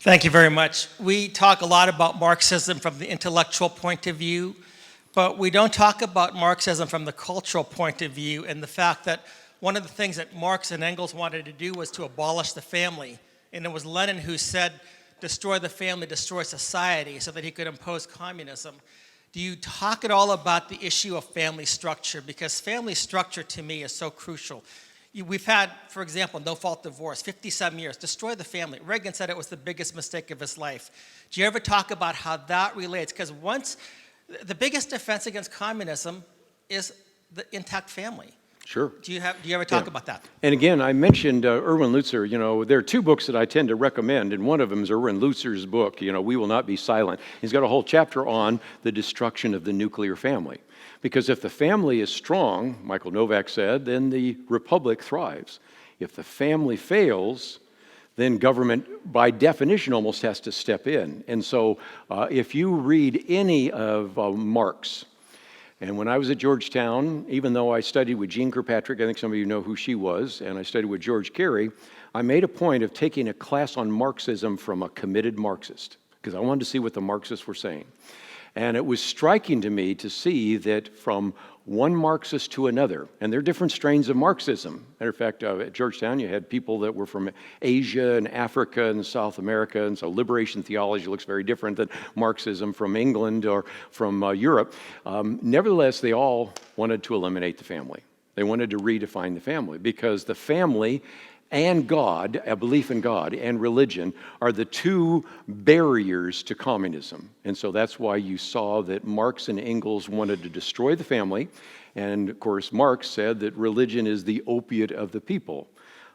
Thank you very much. We talk a lot about Marxism from the intellectual point of view, but we don't talk about Marxism from the cultural point of view, and the fact that one of the things that Marx and Engels wanted to do was to abolish the family. And it was Lenin who said, destroy the family, destroy society, so that he could impose communism. Do you talk at all about the issue of family structure? Because family structure to me is so crucial. We've had, for example, no-fault divorce, 57 years, destroy the family. Reagan said it was the biggest mistake of his life. Do you ever talk about how that relates? Because the biggest defense against communism is the intact family. Sure. Do you ever talk about that? And again, I mentioned Erwin Lutzer. You know, there are two books that I tend to recommend, and one of them is Erwin Lutzer's book, We Will Not Be Silent. He's got a whole chapter on the destruction of the nuclear family. Because if the family is strong, Michael Novak said, then the republic thrives. If the family fails, then government, by definition, almost has to step in. And so if you read any of Marx, and when I was at Georgetown, even though I studied with Jean Kirkpatrick, I think some of you know who she was, and I studied with George Carey, I made a point of taking a class on Marxism from a committed Marxist, because I wanted to see what the Marxists were saying. And it was striking to me to see that from one Marxist to another, and there are different strains of Marxism. Matter of fact, at Georgetown, you had people that were from Asia and Africa and South America, and so liberation theology looks very different than Marxism from England or from Europe. Nevertheless, they all wanted to eliminate the family. They wanted to redefine the family, because the family and God, a belief in God, and religion are the two barriers to communism. And so that's why you saw that Marx and Engels wanted to destroy the family. And of course, Marx said that religion is the opiate of the people.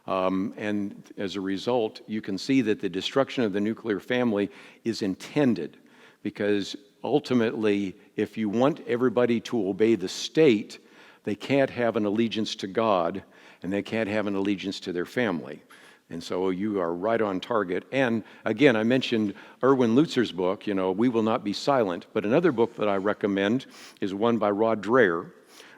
And as a result, you can see that the destruction of the nuclear family is intended, because ultimately, if you want everybody to obey the state, they can't have an allegiance to God, and they can't have an allegiance to their family. And so you are right on target. And again, I mentioned Erwin Lutzer's book, We Will Not Be Silent, but another book that I recommend is one by Rod Dreher.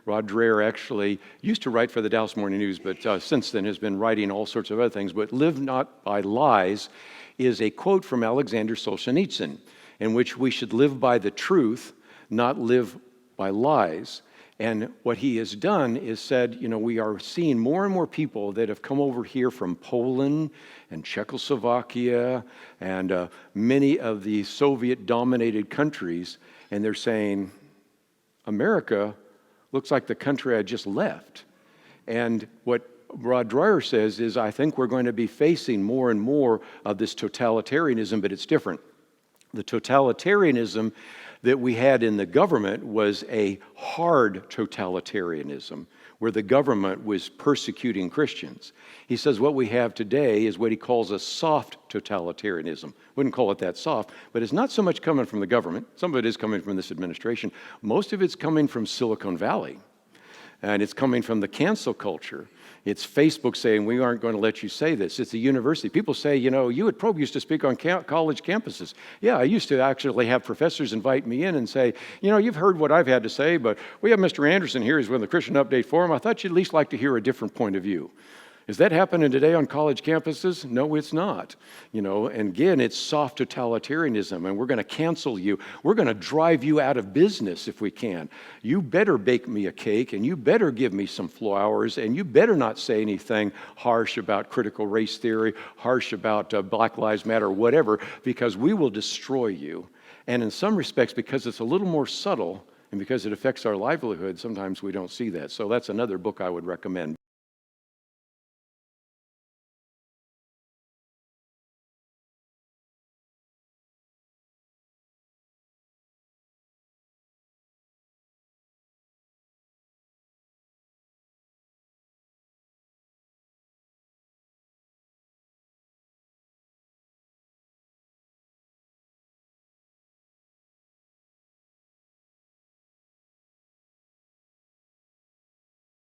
Rod Dreher actually used to write for the Dallas Morning News, but since then has been writing all sorts of other things. But Live Not by Lies is a quote from Alexander Solzhenitsyn, in which we should live by the truth, not live by lies. And what he has done is said, we are seeing more and more people that have come over here from Poland and Czechoslovakia and many of the Soviet-dominated countries, and they're saying, America looks like the country I just left. And what Rod Dreher says is, I think we're going to be facing more and more of this totalitarianism, but it's different. The totalitarianism that we had in the government was a hard totalitarianism, where the government was persecuting Christians. He says what we have today is what he calls a soft totalitarianism. Wouldn't call it that soft, but it's not so much coming from the government. Some of it is coming from this administration. Most of it's coming from Silicon Valley, and it's coming from the cancel culture. It's Facebook saying, we aren't going to let you say this. It's the university. People say, you at Probe used to speak on college campuses. Yeah, I used to actually have professors invite me in and say, you've heard what I've had to say, but we have Mr. Anderson here. He's with the Christian Update Forum. I thought you'd at least like to hear a different point of view. Is that happening today on college campuses? No, it's not. And again, it's soft totalitarianism, and we're going to cancel you. We're going to drive you out of business if we can. You better bake me a cake, and you better give me some flowers, and you better not say anything harsh about critical race theory, harsh about Black Lives Matter, whatever, because we will destroy you. And in some respects, because it's a little more subtle, and because it affects our livelihood, sometimes we don't see that. So that's another book I would recommend.